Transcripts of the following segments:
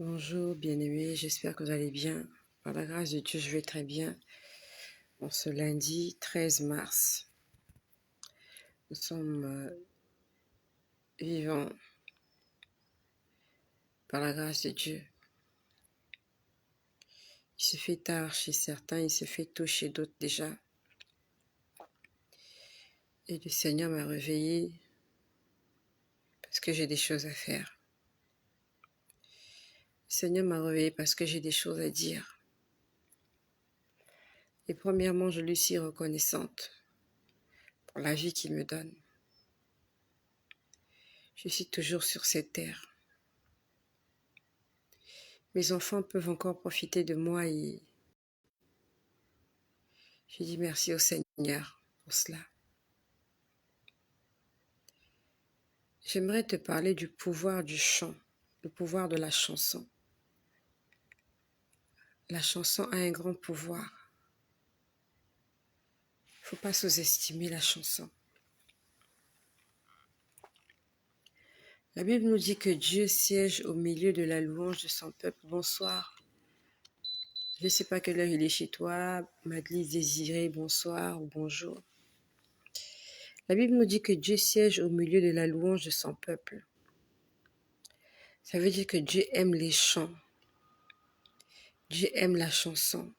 Bonjour bien-aimés, j'espère que vous allez bien. Par la grâce de Dieu, je vais très bien. En ce lundi 13 mars, nous sommes vivants par la grâce de Dieu. Il se fait tard chez certains, il se fait tôt chez d'autres déjà. Et le Seigneur m'a réveillée parce que j'ai des choses à faire. Le Seigneur m'a réveillée parce que j'ai des choses à dire. Et premièrement, je lui suis reconnaissante pour la vie qu'il me donne. Je suis toujours sur cette terre. Mes enfants peuvent encore profiter de moi et je dis merci au Seigneur pour cela. J'aimerais te parler du pouvoir du chant, le pouvoir de la chanson. La chanson a un grand pouvoir. Il ne faut pas sous-estimer la chanson. La Bible nous dit que Dieu siège au milieu de la louange de son peuple. Bonsoir. Je ne sais pas quelle heure il est chez toi. Madeleine Désirée, bonsoir ou bonjour. La Bible nous dit que Dieu siège au milieu de la louange de son peuple. Ça veut dire que Dieu aime les chants. Dieu aime la chanson.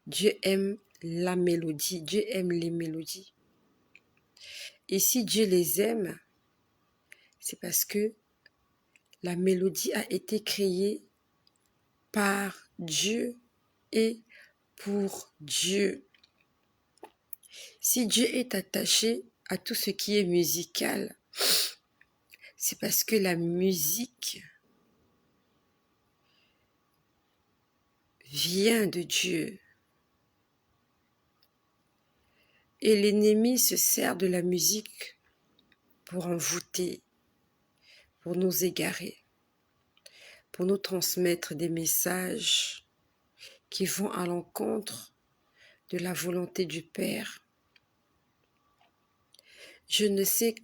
Dieu aime la mélodie. Dieu aime les mélodies. Et si Dieu les aime, c'est parce que la mélodie a été créée par Dieu et pour Dieu. Si Dieu est attaché à tout ce qui est musical, c'est parce que la musique vient de Dieu. Et l'ennemi se sert de la musique pour envoûter, pour nous égarer, pour nous transmettre des messages qui vont à l'encontre de la volonté du Père. Je ne sais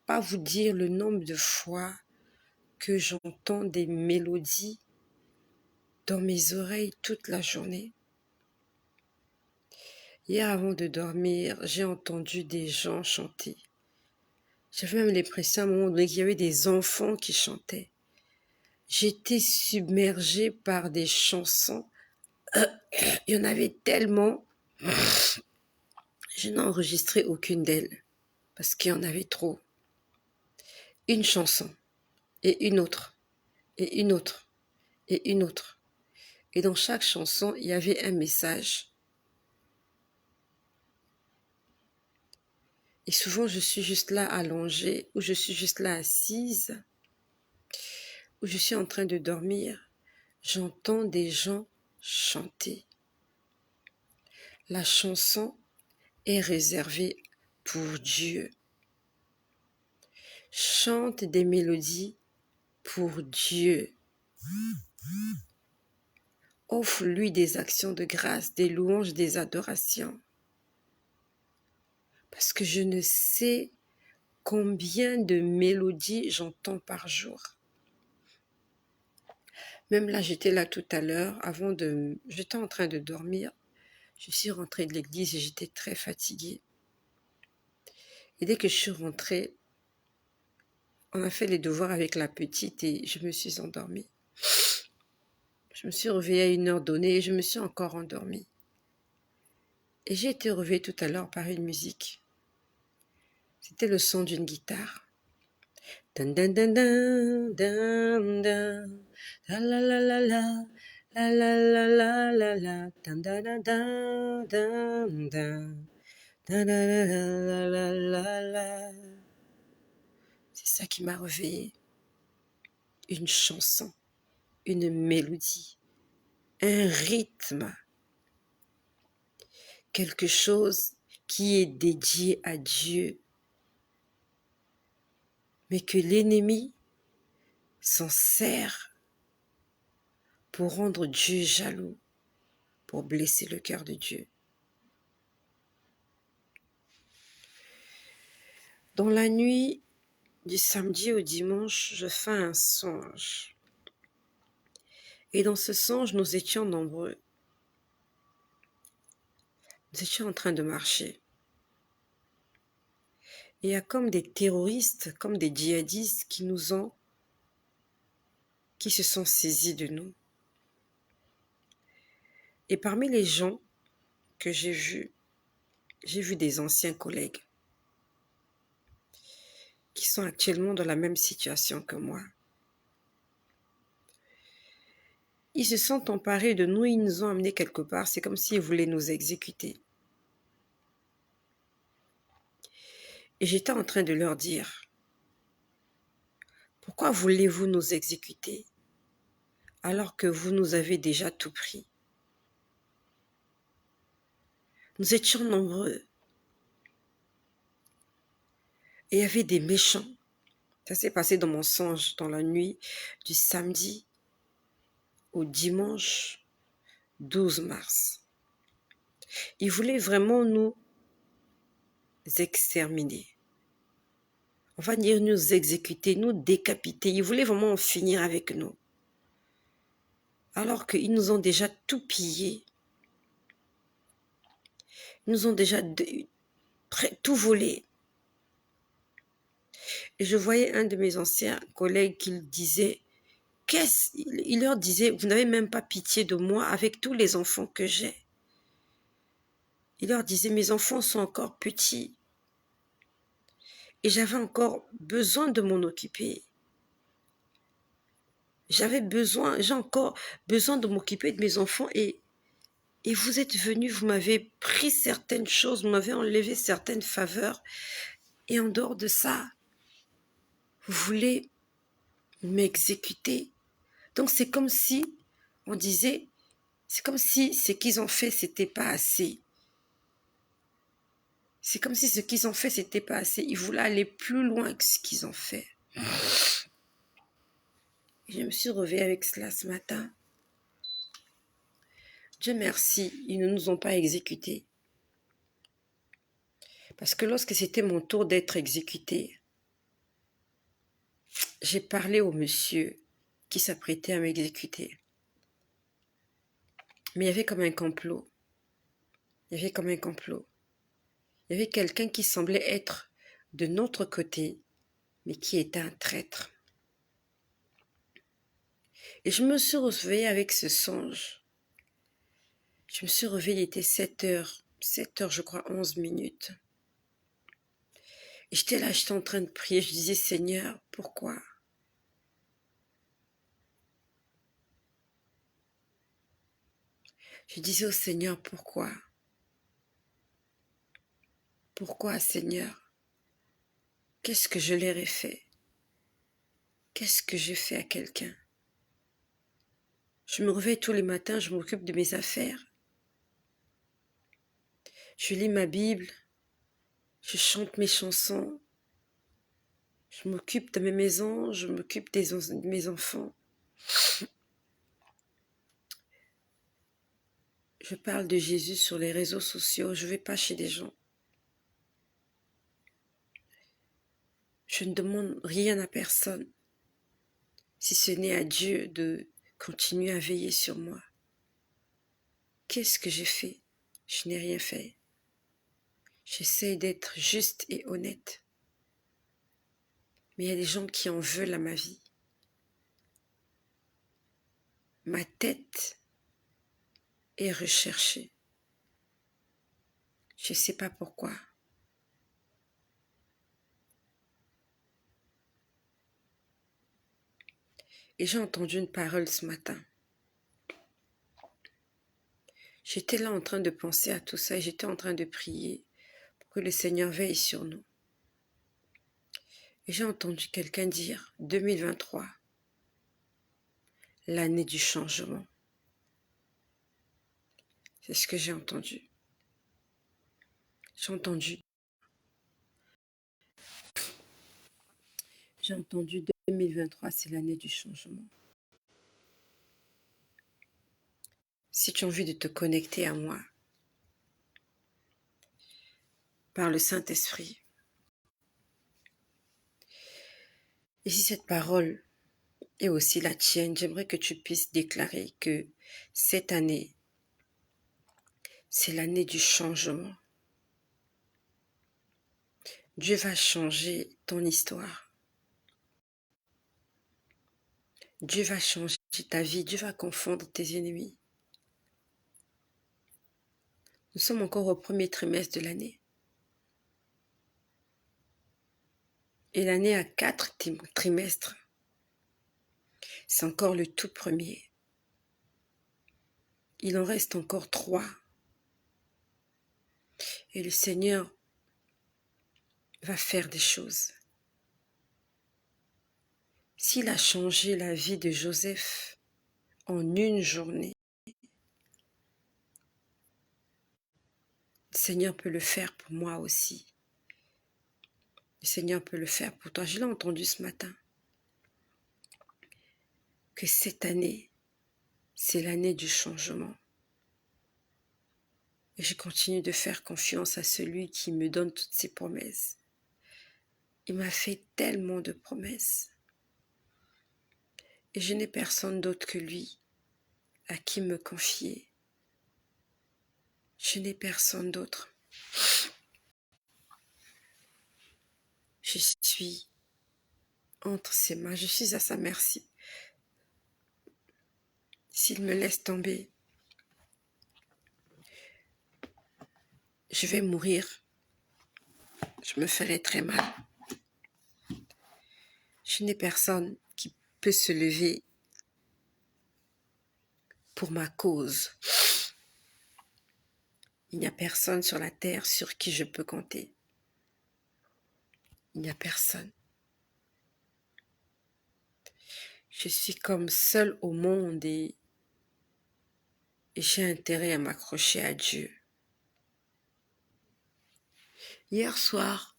pas vous dire le nombre de fois que j'entends des mélodies dans mes oreilles toute la journée. Hier, avant de dormir, j'ai entendu des gens chanter. J'avais même l'impression à un moment donné qu'il y avait des enfants qui chantaient. J'étais submergée par des chansons. Il y en avait tellement. Je n'ai enregistré aucune d'elles parce qu'il y en avait trop. Une chanson et une autre et une autre et une autre. Et dans chaque chanson, il y avait un message. Et souvent, je suis juste là allongée, ou je suis juste là assise, ou je suis en train de dormir. J'entends des gens chanter. La chanson est réservée pour Dieu. Chante des mélodies pour Dieu. Offre-lui des actions de grâce, des louanges, des adorations. Parce que je ne sais combien de mélodies j'entends par jour. Même là, j'étais là tout à l'heure, j'étais en train de dormir. Je suis rentrée de l'église et j'étais très fatiguée. Et dès que je suis rentrée, on a fait les devoirs avec la petite et je me suis endormie. Je me suis réveillée à une heure donnée et je me suis encore endormie. Et j'ai été réveillée tout à l'heure par une musique. C'était le son d'une guitare. Dun dun dun dun dun dun. La la la la la. La la la la la la. Dun dun dun dun dun dun. Dun dun dun la la la la. C'est ça qui m'a réveillée. Une chanson, une mélodie, un rythme, quelque chose qui est dédié à Dieu, mais que l'ennemi s'en sert pour rendre Dieu jaloux, pour blesser le cœur de Dieu. Dans la nuit, Du samedi au dimanche, je fais un songe. Et dans ce songe, nous étions nombreux. Nous étions en train de marcher. Et il y a comme des terroristes, comme des djihadistes qui se sont saisis de nous. Et parmi les gens que j'ai vu des anciens collègues qui sont actuellement dans la même situation que moi. Ils se sont emparés de nous, ils nous ont amenés quelque part, c'est comme s'ils voulaient nous exécuter. Et j'étais en train de leur dire, pourquoi voulez-vous nous exécuter alors que vous nous avez déjà tout pris? Nous étions nombreux. Et il y avait des méchants. Ça s'est passé dans mon songe, dans la nuit du samedi au dimanche 12 mars. Ils voulaient vraiment nous exterminer. On va dire nous exécuter, nous décapiter. Ils voulaient vraiment en finir avec nous. Alors qu'ils nous ont déjà tout pillé. Ils nous ont déjà tout volé. Et je voyais un de mes anciens collègues qui disait, il leur disait, vous n'avez même pas pitié de moi avec tous les enfants que j'ai. Il leur disait, mes enfants sont encore petits. Et j'avais encore besoin de m'en occuper. J'ai encore besoin de m'occuper de mes enfants et vous êtes venus, vous m'avez pris certaines choses, vous m'avez enlevé certaines faveurs. Et en dehors de ça, vous voulez m'exécuter. Donc c'est comme si, on disait, c'est comme si ce qu'ils ont fait, c'était pas assez. C'est comme si ce qu'ils ont fait, c'était pas assez. Ils voulaient aller plus loin que ce qu'ils ont fait. Je me suis réveillée avec cela ce matin. Dieu merci, ils ne nous ont pas exécutés. Parce que lorsque c'était mon tour d'être exécuté, j'ai parlé au monsieur qui s'apprêtait à m'exécuter. Mais il y avait comme un complot. Il y avait comme un complot. Il y avait quelqu'un qui semblait être de notre côté, mais qui était un traître. Et je me suis réveillée avec ce songe. Je me suis réveillée, il était 7h je crois 11 minutes. Et j'étais là, j'étais en train de prier, je disais Seigneur, pourquoi? Je disais au Seigneur, pourquoi? Pourquoi, Seigneur? Qu'est-ce que je leur ai fait? Qu'est-ce que j'ai fait à quelqu'un? Je me réveille tous les matins, je m'occupe de mes affaires. Je lis ma Bible, je chante mes chansons, je m'occupe de mes maisons, je m'occupe de mes enfants. Je parle de Jésus sur les réseaux sociaux, je ne vais pas chez des gens. Je ne demande rien à personne, si ce n'est à Dieu de continuer à veiller sur moi. Qu'est-ce que j'ai fait? Je n'ai rien fait. J'essaie d'être juste et honnête. Mais il y a des gens qui en veulent à ma vie. Ma tête est recherchée. Je ne sais pas pourquoi. Et j'ai entendu une parole ce matin. J'étais là en train de penser à tout ça et j'étais en train de prier pour que le Seigneur veille sur nous. Et j'ai entendu quelqu'un dire 2023, l'année du changement. C'est ce que j'ai entendu. J'ai entendu 2023, c'est l'année du changement. Si tu as envie de te connecter à moi, par le Saint-Esprit, Et si cette parole est aussi la tienne, j'aimerais que tu puisses déclarer que cette année, c'est l'année du changement. Dieu va changer ton histoire. Dieu va changer ta vie. Dieu va confondre tes ennemis. Nous sommes encore au premier trimestre de l'année. Et l'année a 4 trimestres. C'est encore le tout premier. Il en reste encore 3. Et le Seigneur va faire des choses. S'il a changé la vie de Joseph en une journée, le Seigneur peut le faire pour moi aussi. Le Seigneur peut le faire pour toi. Je l'ai entendu ce matin. Que cette année, c'est l'année du changement. Et je continue de faire confiance à celui qui me donne toutes ses promesses. Il m'a fait tellement de promesses. Et je n'ai personne d'autre que lui à qui me confier. Je n'ai personne d'autre. Je suis entre ses mains, je suis à sa merci. S'il me laisse tomber, je vais mourir. Je me ferai très mal. Je n'ai personne qui peut se lever pour ma cause. Il n'y a personne sur la terre sur qui je peux compter. Il n'y a personne. Je suis comme seule au monde et j'ai intérêt à m'accrocher à Dieu. Hier soir,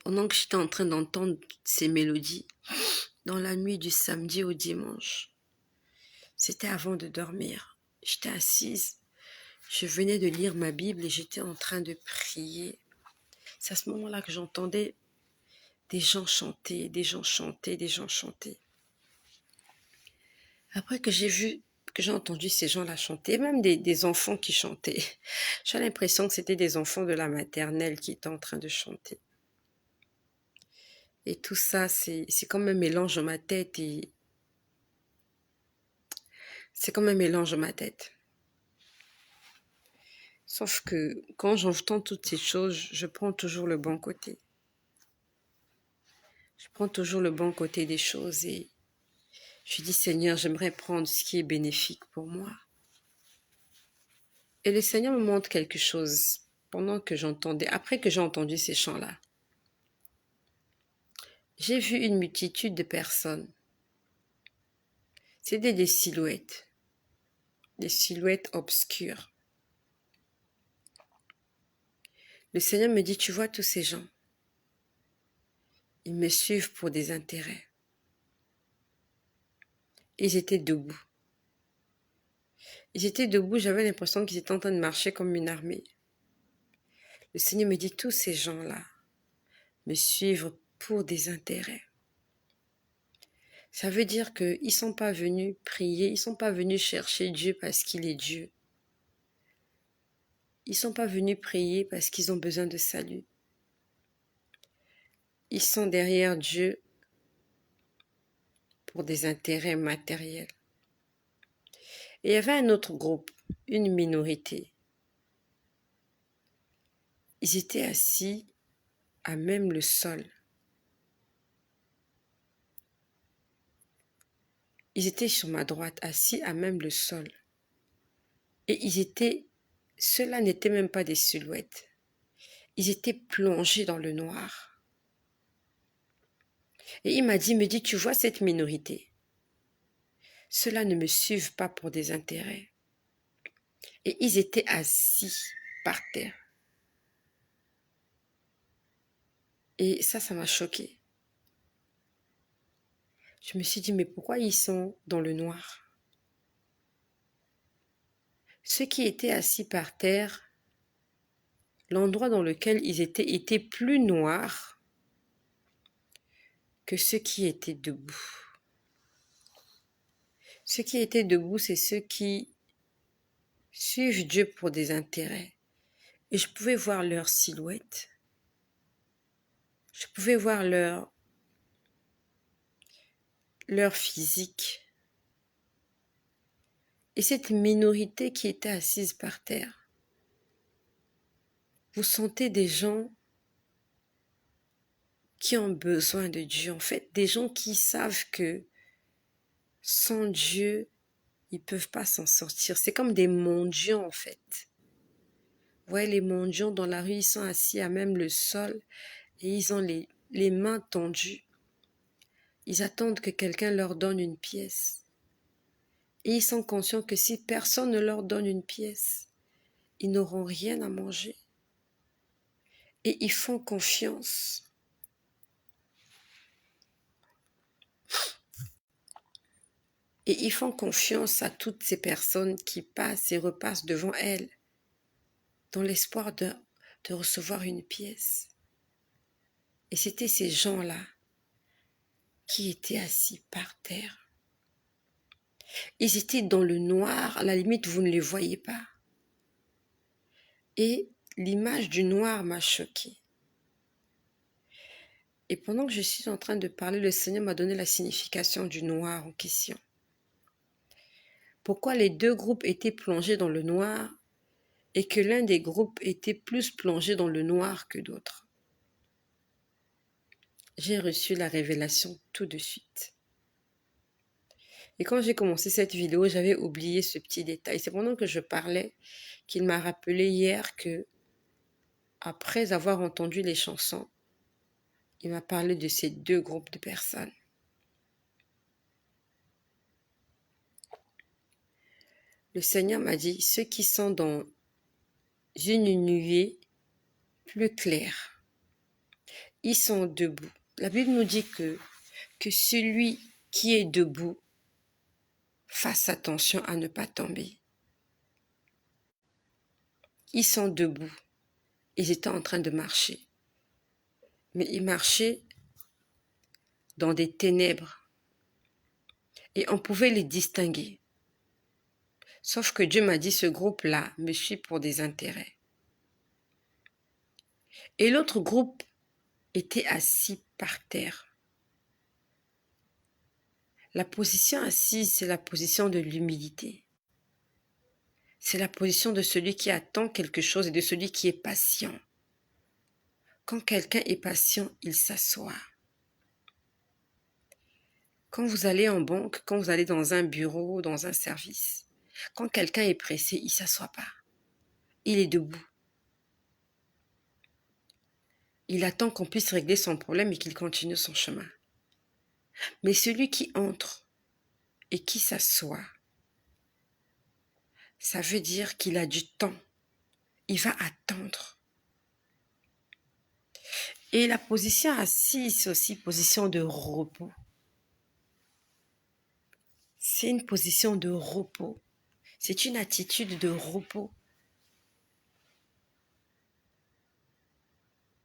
pendant que j'étais en train d'entendre ces mélodies, dans la nuit du samedi au dimanche, c'était avant de dormir. J'étais assise, je venais de lire ma Bible et j'étais en train de prier. C'est à ce moment-là que j'entendais des gens chanter, des gens chanter, des gens chanter. Après que j'ai entendu ces gens-là chanter, même des enfants qui chantaient, j'ai l'impression que c'était des enfants de la maternelle qui étaient en train de chanter. Et tout ça, c'est comme un mélange dans ma tête et c'est comme un mélange dans ma tête. Sauf que quand j'entends toutes ces choses, je prends toujours le bon côté. Je prends toujours le bon côté des choses et je dis Seigneur, j'aimerais prendre ce qui est bénéfique pour moi. Et le Seigneur me montre quelque chose pendant que j'entendais, après que j'ai entendu ces chants-là. J'ai vu une multitude de personnes. C'était des silhouettes obscures. Le Seigneur me dit, tu vois tous ces gens, ils me suivent pour des intérêts. Ils étaient debout. Ils étaient debout, j'avais l'impression qu'ils étaient en train de marcher comme une armée. Le Seigneur me dit, tous ces gens-là me suivent pour des intérêts. Ça veut dire qu'ils ne sont pas venus prier, ils ne sont pas venus chercher Dieu parce qu'il est Dieu. Ils ne sont pas venus prier parce qu'ils ont besoin de salut. Ils sont derrière Dieu pour des intérêts matériels. Et il y avait un autre groupe, une minorité. Ils étaient assis à même le sol. Ils étaient sur ma droite, assis à même le sol. Et ceux-là n'étaient même pas des silhouettes. Ils étaient plongés dans le noir. Et il me dit, tu vois cette minorité? Ceux-là ne me suivent pas pour des intérêts. Et ils étaient assis par terre. Et ça m'a choquée. Je me suis dit, mais pourquoi ils sont dans le noir? Ceux qui étaient assis par terre, l'endroit dans lequel ils étaient était plus noir que ceux qui étaient debout. Ceux qui étaient debout, c'est ceux qui suivent Dieu pour des intérêts. Et je pouvais voir leur silhouette. Je pouvais voir leur physique. Et cette minorité qui était assise par terre, vous sentez des gens qui ont besoin de Dieu. En fait, des gens qui savent que sans Dieu, ils ne peuvent pas s'en sortir. C'est comme des mendiants, en fait. Vous voyez, les mendiants dans la rue, ils sont assis à même le sol et ils ont les mains tendues. Ils attendent que quelqu'un leur donne une pièce. Et ils sont conscients que si personne ne leur donne une pièce, ils n'auront rien à manger. Et ils font confiance. Et ils font confiance à toutes ces personnes qui passent et repassent devant elles, dans l'espoir de recevoir une pièce. Et c'était ces gens-là qui étaient assis par terre. Ils étaient dans le noir, à la limite vous ne les voyez pas. Et l'image du noir m'a choquée. Et pendant que je suis en train de parler, le Seigneur m'a donné la signification du noir en question. Pourquoi les deux groupes étaient plongés dans le noir et que l'un des groupes était plus plongé dans le noir que d'autres. J'ai reçu la révélation tout de suite. Et quand j'ai commencé cette vidéo, j'avais oublié ce petit détail. C'est pendant que je parlais qu'il m'a rappelé hier que, après avoir entendu les chansons, il m'a parlé de ces deux groupes de personnes. Le Seigneur m'a dit, ceux qui sont dans une nuée plus claire, ils sont debout. La Bible nous dit que celui qui est debout fasse attention à ne pas tomber. Ils sont debout. Ils étaient en train de marcher. Mais ils marchaient dans des ténèbres. Et on pouvait les distinguer. Sauf que Dieu m'a dit, ce groupe-là me suit pour des intérêts. Et l'autre groupe était assis par terre. La position assise, c'est la position de l'humilité. C'est la position de celui qui attend quelque chose et de celui qui est patient. Quand quelqu'un est patient, il s'assoit. Quand vous allez en banque, quand vous allez dans un bureau, dans un service, quand quelqu'un est pressé, il ne s'assoit pas. Il est debout. Il attend qu'on puisse régler son problème et qu'il continue son chemin. Mais celui qui entre et qui s'assoit, ça veut dire qu'il a du temps. Il va attendre. Et la position assise, c'est aussi position de repos. C'est une position de repos. C'est une attitude de repos.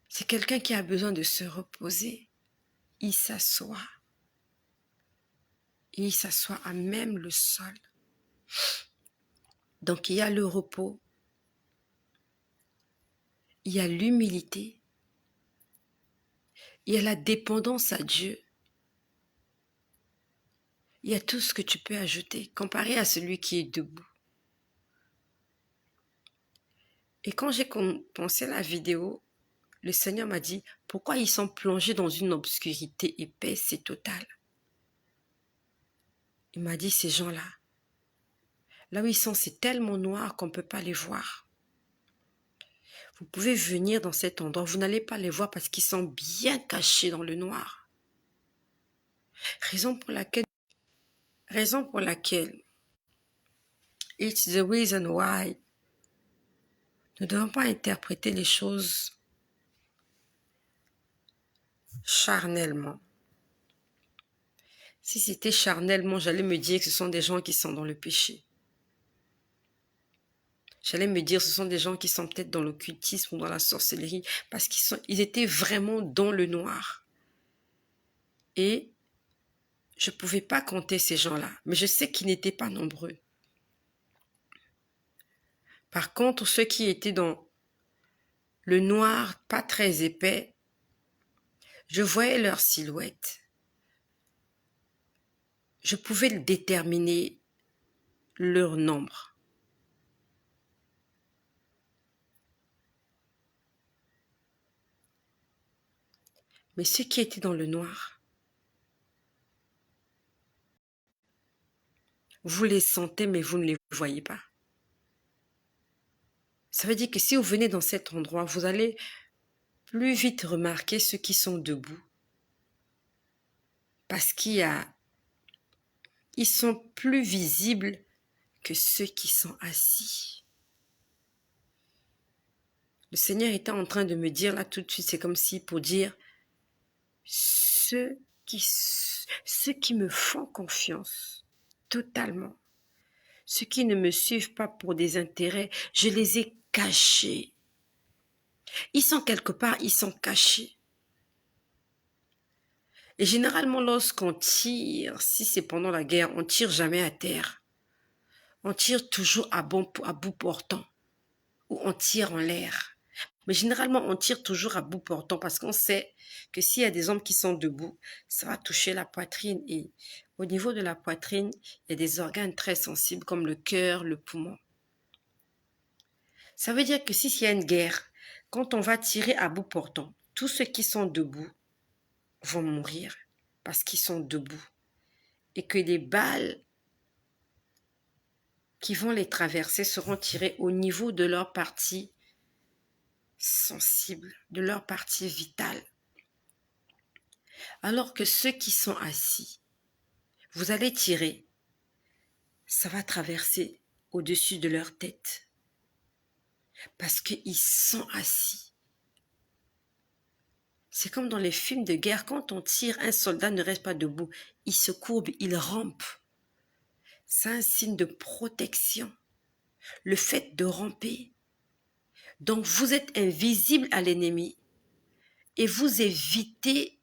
C'est quelqu'un qui a besoin de se reposer. Il s'assoit. Et il s'assoit à même le sol. Donc il y a le repos. Il y a l'humilité. Il y a la dépendance à Dieu. Il y a tout ce que tu peux ajouter, comparé à celui qui est debout. Et quand j'ai pensé à la vidéo, le Seigneur m'a dit, pourquoi ils sont plongés dans une obscurité épaisse et totale? Il m'a dit, ces gens-là, là où ils sont, c'est tellement noir qu'on ne peut pas les voir. Vous pouvez venir dans cet endroit, vous n'allez pas les voir parce qu'ils sont bien cachés dans le noir. Raison pour laquelle, it's the reason why, nous ne devons pas interpréter les choses charnellement. Si c'était charnellement, j'allais me dire que ce sont des gens qui sont dans le péché. J'allais me dire, ce sont des gens qui sont peut-être dans l'occultisme ou dans la sorcellerie, parce qu'ils étaient vraiment dans le noir. Et je ne pouvais pas compter ces gens-là, mais je sais qu'ils n'étaient pas nombreux. Par contre, ceux qui étaient dans le noir, pas très épais, je voyais leur silhouette. Je pouvais déterminer leur nombre. Mais ceux qui étaient dans le noir, vous les sentez, mais vous ne les voyez pas. Ça veut dire que si vous venez dans cet endroit, vous allez plus vite remarquer ceux qui sont debout. Parce ils sont plus visibles que ceux qui sont assis. Le Seigneur était en train de me dire là tout de suite, c'est comme si pour dire, ceux qui me font confiance totalement, ceux qui ne me suivent pas pour des intérêts, je les ai cachés. Ils sont quelque part, ils sont cachés. Et généralement, lorsqu'on tire, si c'est pendant la guerre, on tire jamais à terre. On tire toujours à bout portant, ou on tire en l'air. Mais généralement, on tire toujours à bout portant parce qu'on sait que s'il y a des hommes qui sont debout, ça va toucher la poitrine. Et au niveau de la poitrine, il y a des organes très sensibles comme le cœur, le poumon. Ça veut dire que s'il y a une guerre, quand on va tirer à bout portant, tous ceux qui sont debout vont mourir parce qu'ils sont debout. Et que les balles qui vont les traverser seront tirées au niveau de leur partie sensible, de leur partie vitale. Alors que ceux qui sont assis, vous allez tirer, ça va traverser au-dessus de leur tête. Parce qu'ils sont assis. C'est comme dans les films de guerre, quand on tire, un soldat ne reste pas debout. Il se courbe, il rampe. C'est un signe de protection. Le fait de ramper. Donc vous êtes invisible à l'ennemi et vous évitez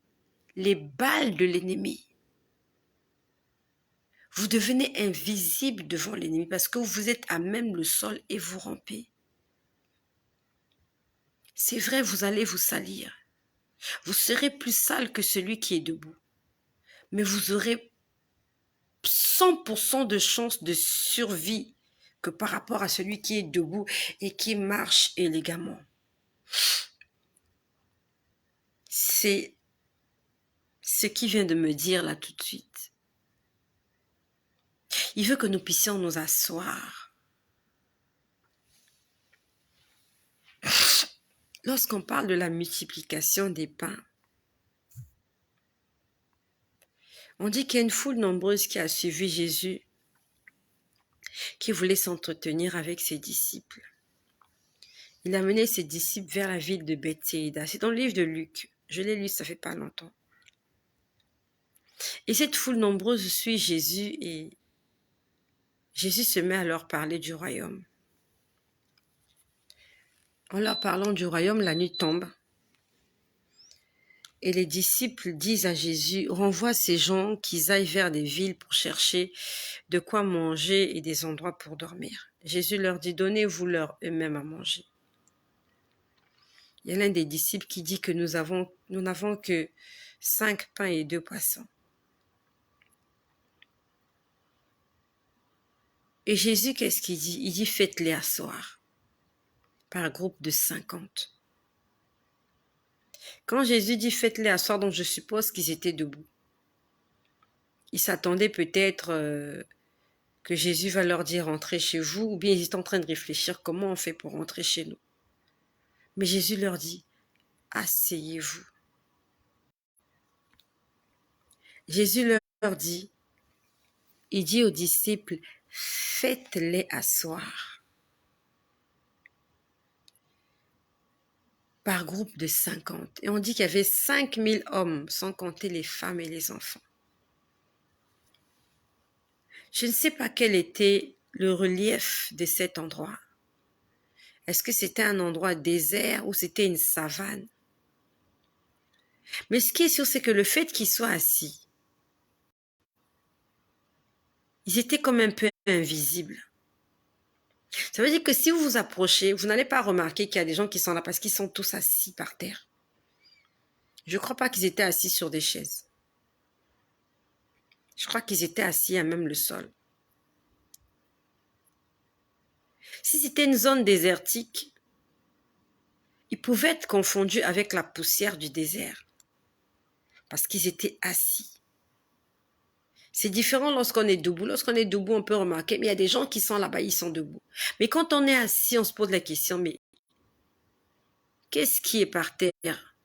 les balles de l'ennemi. Vous devenez invisible devant l'ennemi parce que vous êtes à même le sol et vous rampez. C'est vrai, vous allez vous salir. Vous serez plus sale que celui qui est debout. Mais vous aurez 100% de chance de survie que par rapport à celui qui est debout et qui marche élégamment. C'est ce qu'il vient de me dire là tout de suite. Il veut que nous puissions nous asseoir. Lorsqu'on parle de la multiplication des pains, on dit qu'il y a une foule nombreuse qui a suivi Jésus, qui voulait s'entretenir avec ses disciples. Il a mené ses disciples vers la ville de Bethsaïda. C'est dans le livre de Luc. Je l'ai lu, ça fait pas longtemps. Et cette foule nombreuse suit Jésus et Jésus se met à leur parler du royaume. En leur parlant du royaume, la nuit tombe. Et les disciples disent à Jésus, renvoie ces gens qu'ils aillent vers des villes pour chercher de quoi manger et des endroits pour dormir. Jésus leur dit, donnez-vous-leur eux-mêmes à manger. Il y a l'un des disciples qui dit que nous n'avons que 5 pains et 2 poissons. Et Jésus, qu'est-ce qu'il dit? Il dit, faites-les asseoir par groupe de 50. Quand Jésus dit, faites-les asseoir, donc je suppose qu'ils étaient debout. Ils s'attendaient peut-être que Jésus va leur dire, rentrez chez vous, ou bien ils étaient en train de réfléchir, comment on fait pour rentrer chez nous. Mais Jésus leur dit, asseyez-vous. Jésus leur dit, il dit aux disciples, faites-les asseoir. Par groupe de 50. Et on dit qu'il y avait 5000 hommes, sans compter les femmes et les enfants. Je ne sais pas quel était le relief de cet endroit. Est-ce que c'était un endroit désert ou c'était une savane? Mais ce qui est sûr, c'est que le fait qu'ils soient assis, ils étaient comme un peu invisibles. Ça veut dire que si vous vous approchez, vous n'allez pas remarquer qu'il y a des gens qui sont là parce qu'ils sont tous assis par terre. Je ne crois pas qu'ils étaient assis sur des chaises. Je crois qu'ils étaient assis à même le sol. Si c'était une zone désertique, ils pouvaient être confondus avec la poussière du désert parce qu'ils étaient assis. C'est différent lorsqu'on est debout. Lorsqu'on est debout, on peut remarquer, mais il y a des gens qui sont là-bas, ils sont debout. Mais quand on est assis, on se pose la question, mais qu'est-ce qui est par terre?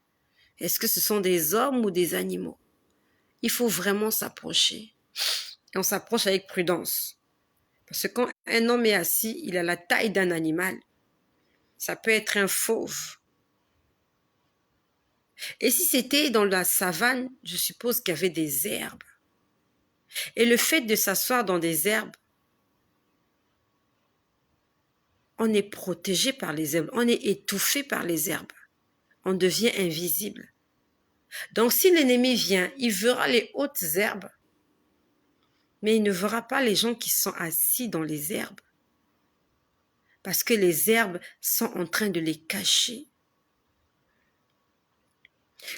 Est-ce que ce sont des hommes ou des animaux? Il faut vraiment s'approcher. Et on s'approche avec prudence. Parce que quand un homme est assis, il a la taille d'un animal. Ça peut être un fauve. Et si c'était dans la savane, je suppose qu'il y avait des herbes. Et le fait de s'asseoir dans des herbes, on est protégé par les herbes, on est étouffé par les herbes. On devient invisible. Donc si l'ennemi vient, il verra les hautes herbes, mais il ne verra pas les gens qui sont assis dans les herbes, parce que les herbes sont en train de les cacher.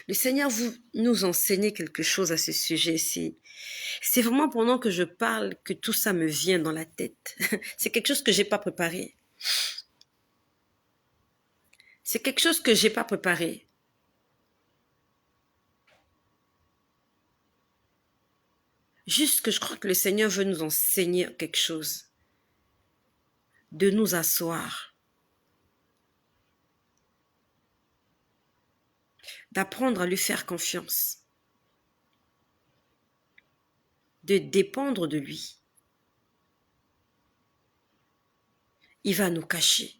Le Seigneur nous enseignait quelque chose à ce sujet-ci. C'est vraiment pendant que je parle que tout ça me vient dans la tête. C'est quelque chose que j'ai pas préparé. C'est quelque chose que j'ai pas préparé. Juste que je crois que le Seigneur veut nous enseigner quelque chose. De nous asseoir. D'apprendre à lui faire confiance. De dépendre de lui. Il va nous cacher.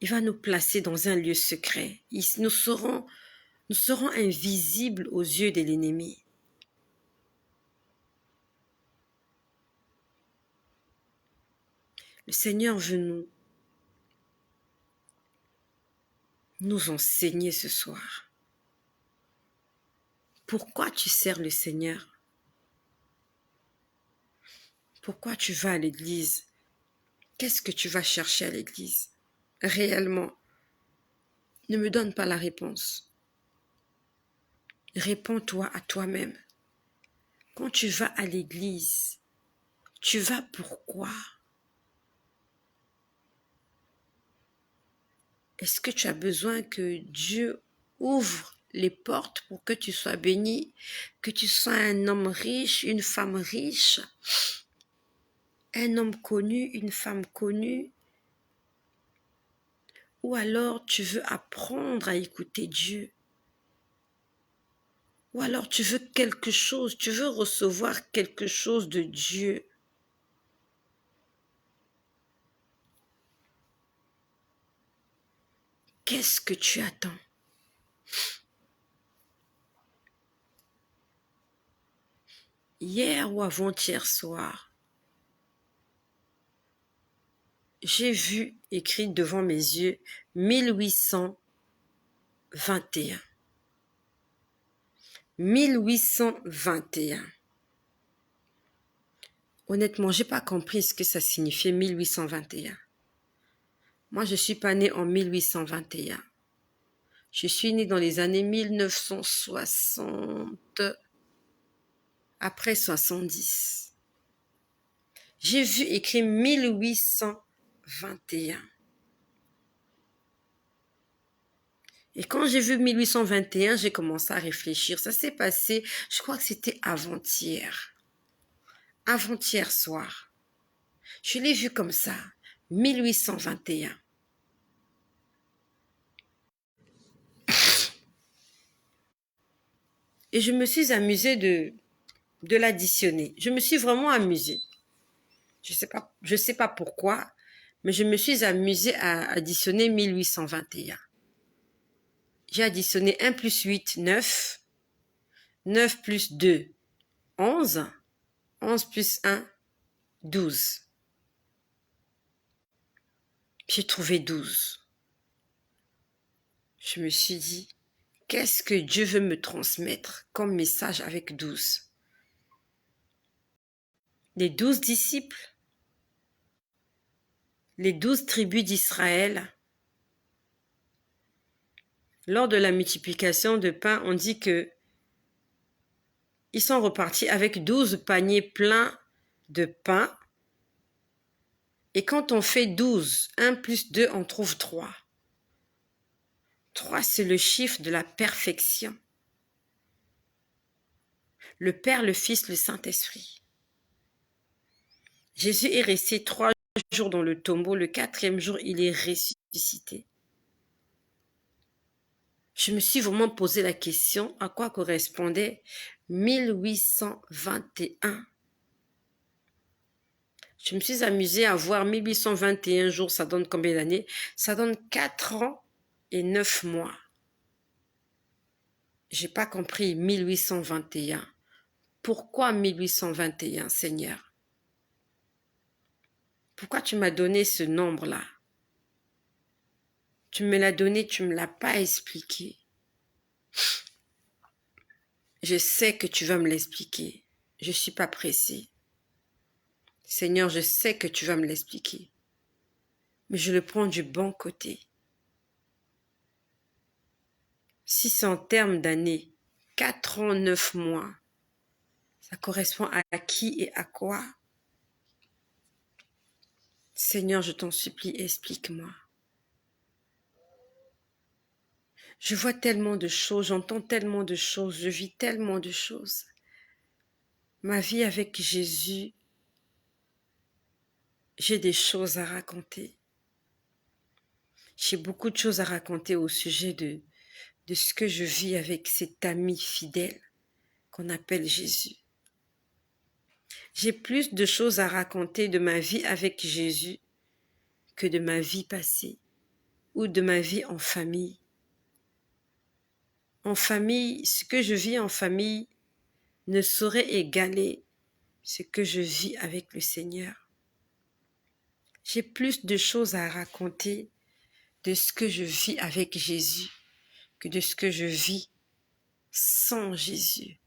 Il va nous placer dans un lieu secret. Nous serons invisibles aux yeux de l'ennemi. Le Seigneur veut nous enseigner ce soir. Pourquoi tu sers le Seigneur? Pourquoi tu vas à l'église? Qu'est-ce que tu vas chercher à l'église? Réellement, ne me donne pas la réponse. Réponds-toi à toi-même. Quand tu vas à l'église, tu vas pourquoi? Est-ce que tu as besoin que Dieu ouvre les portes pour que tu sois béni, que tu sois un homme riche, une femme riche, un homme connu, une femme connue? Ou alors tu veux apprendre à écouter Dieu? Ou alors tu veux quelque chose, tu veux recevoir quelque chose de Dieu? Qu'est-ce que tu attends? Hier ou avant-hier soir, j'ai vu écrit devant mes yeux 1821. 1821. Honnêtement, j'ai pas compris ce que ça signifiait 1821. Moi, je suis pas née en 1821. Je suis née dans les années 1960, après 70. J'ai vu écrit 1821. Et quand j'ai vu 1821, j'ai commencé à réfléchir. Ça s'est passé, je crois que c'était avant-hier. Avant-hier soir. Je l'ai vu comme ça. 1821. Et je me suis amusée de l'additionner. Je me suis vraiment amusée. Je sais pas pourquoi, mais je me suis amusée à additionner 1821. J'ai additionné 1 plus 8, 9. 9 plus 2, 11. 11 plus 1, 12. J'ai trouvé 12. Je me suis dit, Qu'est-ce que Dieu veut me transmettre comme message avec 12? Les 12 disciples, les 12 tribus d'Israël. Lors de la multiplication de pain, on dit que ils sont repartis avec 12 paniers pleins de pain. Et quand on fait 12, 1 plus 2, on trouve 3. 3, c'est le chiffre de la perfection. Le Père, le Fils, le Saint-Esprit. Jésus est resté 3 jours dans le tombeau. Le 4e jour, il est ressuscité. Je me suis vraiment posé la question à quoi correspondait 1821. Je me suis amusée à voir 1821 jours, ça donne combien d'années? Ça donne 4 ans et 9 mois. J'ai pas compris 1821. Pourquoi 1821, Seigneur? Pourquoi tu m'as donné ce nombre-là? Tu me l'as donné, tu ne me l'as pas expliqué. Je sais que tu vas me l'expliquer. Je ne suis pas pressée. Seigneur, je sais que tu vas me l'expliquer. Mais je le prends du bon côté. Si c'est en termes d'années, 4 ans, 9 mois, ça correspond à qui et à quoi? Seigneur, je t'en supplie, explique-moi. Je vois tellement de choses, j'entends tellement de choses, je vis tellement de choses. Ma vie avec Jésus, j'ai des choses à raconter. J'ai beaucoup de choses à raconter au sujet de ce que je vis avec cet ami fidèle qu'on appelle Jésus. J'ai plus de choses à raconter de ma vie avec Jésus que de ma vie passée ou de ma vie en famille. En famille, ce que je vis en famille ne saurait égaler ce que je vis avec le Seigneur. J'ai plus de choses à raconter de ce que je vis avec Jésus que de ce que je vis sans Jésus.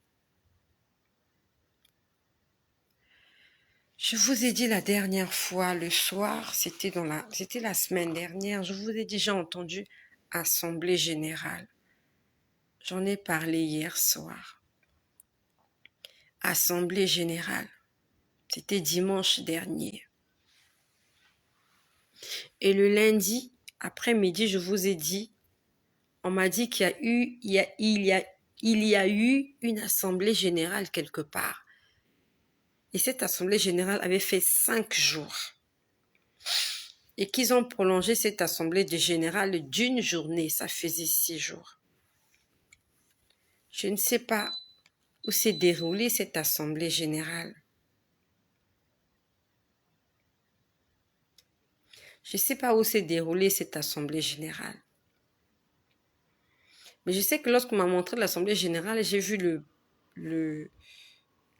Je vous ai dit la dernière fois, le soir, c'était la semaine dernière, je vous ai déjà entendu Assemblée Générale. J'en ai parlé hier soir. Assemblée Générale. C'était dimanche dernier. Et le lundi, après-midi, je vous ai dit, on m'a dit qu'il y a eu une Assemblée Générale quelque part. Et cette Assemblée Générale avait fait 5 jours. Et qu'ils ont prolongé cette Assemblée Générale d'une journée. Ça faisait 6 jours. Je ne sais pas où s'est déroulée cette Assemblée Générale. Je ne sais pas où s'est déroulée cette Assemblée Générale. Mais je sais que lorsqu'on m'a montré l'Assemblée Générale, j'ai vu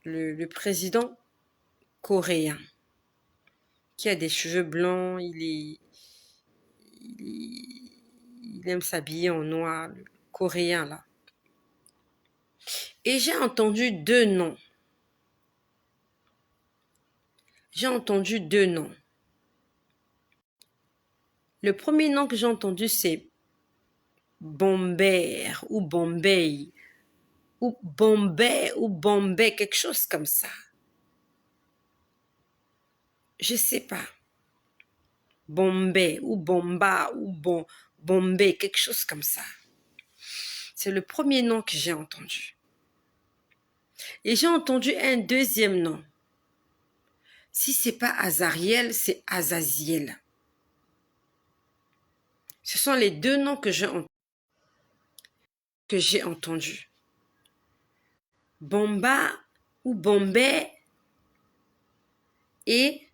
le président coréen qui a des cheveux blancs, il aime s'habiller en noir, le coréen là. Et j'ai entendu 2 noms. J'ai entendu 2 noms. Le premier nom que j'ai entendu, c'est Bombay ou Bombay ou Bombay ou Bombay, quelque chose comme ça. Je sais pas. Bombay ou Bomba ou Bombay, quelque chose comme ça. C'est le premier nom que j'ai entendu. Et j'ai entendu un deuxième nom. Si c'est pas Azariel, c'est Azaziel. Ce sont les 2 noms que j'ai entendus. Bomba ou Bombay et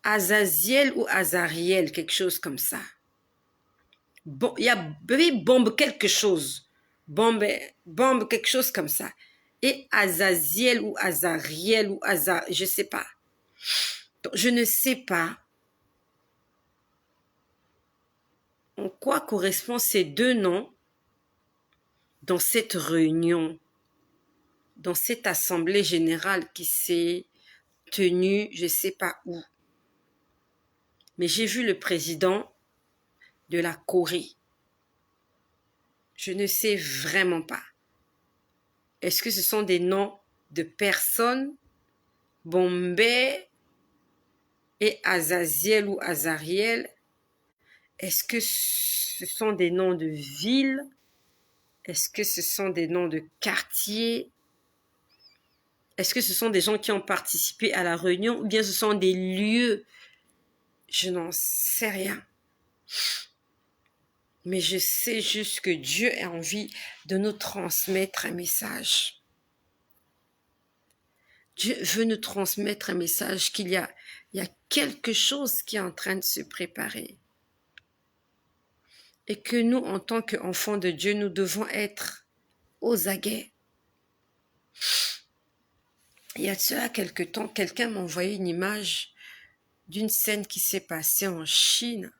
Azaziel ou Azariel, quelque chose comme ça. Bon, il y a bombe quelque chose. Bombe quelque chose comme ça. Et Azaziel ou Azariel ou je sais pas. Donc, je ne sais pas en quoi correspondent ces 2 noms. dans cette réunion, dans cette assemblée générale qui s'est tenue, je ne sais pas où. Mais j'ai vu le président de la Corée. Je ne sais vraiment pas. Est-ce que ce sont des noms de personnes, Bombay et Azaziel ou Azariel? Est-ce que ce sont des noms de villes? Est-ce que ce sont des noms de quartiers? Est-ce que ce sont des gens qui ont participé à la réunion ou bien ce sont des lieux? Je n'en sais rien. Mais je sais juste que Dieu a envie de nous transmettre un message. Dieu veut nous transmettre un message qu'il y a quelque chose qui est en train de se préparer. Et que nous, en tant qu'enfants de Dieu, nous devons être aux aguets. Il y a de cela quelque temps, quelqu'un m'a envoyé une image d'une scène qui s'est passée en Chine.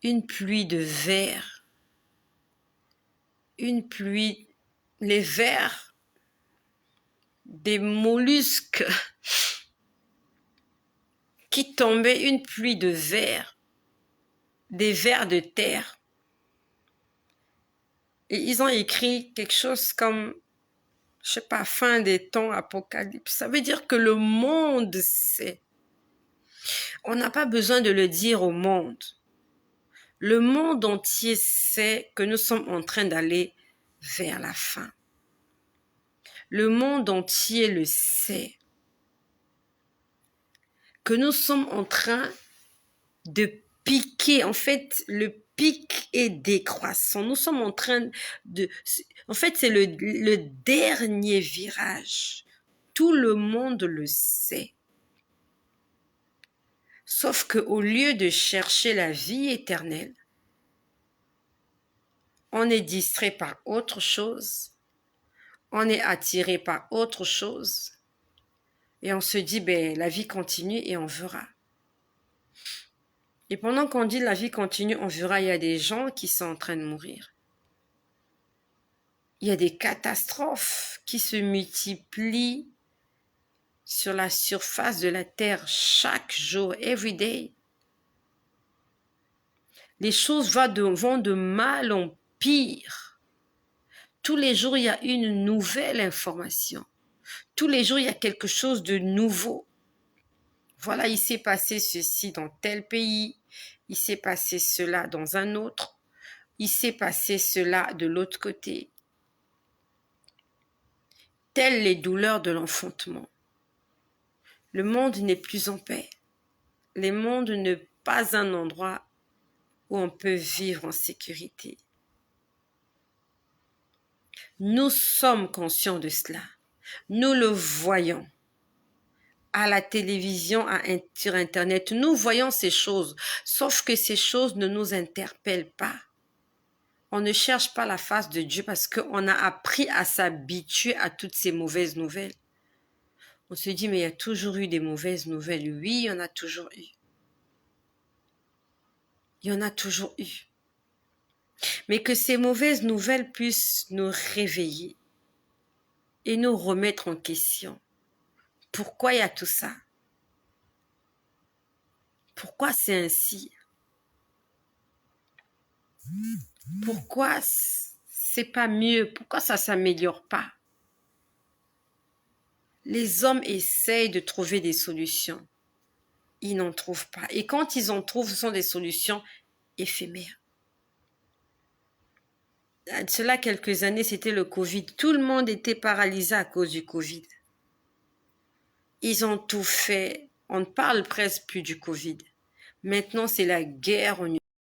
Une pluie de vers. Une pluie, les vers, des mollusques qui tombaient, une pluie de vers, des vers de terre. Et ils ont écrit quelque chose comme, je sais pas, fin des temps, apocalypse. Ça veut dire que le monde sait. On n'a pas besoin de le dire au monde. Le monde entier sait que nous sommes en train d'aller vers la fin. Le monde entier le sait. Que nous sommes en train de piquer. En fait, le pic est décroissant. Nous sommes en train de... En fait, c'est le dernier virage. Tout le monde le sait. Sauf qu'au lieu de chercher la vie éternelle, on est distrait par autre chose, on est attiré par autre chose, et on se dit, ben, la vie continue et on verra. Et pendant qu'on dit la vie continue, on verra, il y a des gens qui sont en train de mourir. Il y a des catastrophes qui se multiplient sur la surface de la terre chaque jour, every day. Les choses vont de mal en pire. Tous les jours, il y a une nouvelle information. Tous les jours, il y a quelque chose de nouveau. Voilà, il s'est passé ceci dans tel pays, il s'est passé cela dans un autre, il s'est passé cela de l'autre côté. Telles les douleurs de l'enfantement. Le monde n'est plus en paix. Le monde n'est pas un endroit où on peut vivre en sécurité. Nous sommes conscients de cela. Nous le voyons. À la télévision, sur Internet, nous voyons ces choses. Sauf que ces choses ne nous interpellent pas. On ne cherche pas la face de Dieu parce qu'on a appris à s'habituer à toutes ces mauvaises nouvelles. On se dit, mais il y a toujours eu des mauvaises nouvelles. Oui, il y en a toujours eu. Il y en a toujours eu. Mais que ces mauvaises nouvelles puissent nous réveiller et nous remettre en question. Pourquoi il y a tout ça? Pourquoi c'est ainsi? Pourquoi c'est pas mieux? Pourquoi ça s'améliore pas? Les hommes essayent de trouver des solutions. Ils n'en trouvent pas. Et quand ils en trouvent, ce sont des solutions éphémères. Cela quelques années, c'était le Covid. Tout le monde était paralysé à cause du Covid. Ils ont tout fait. On ne parle presque plus du Covid. Maintenant, c'est la guerre en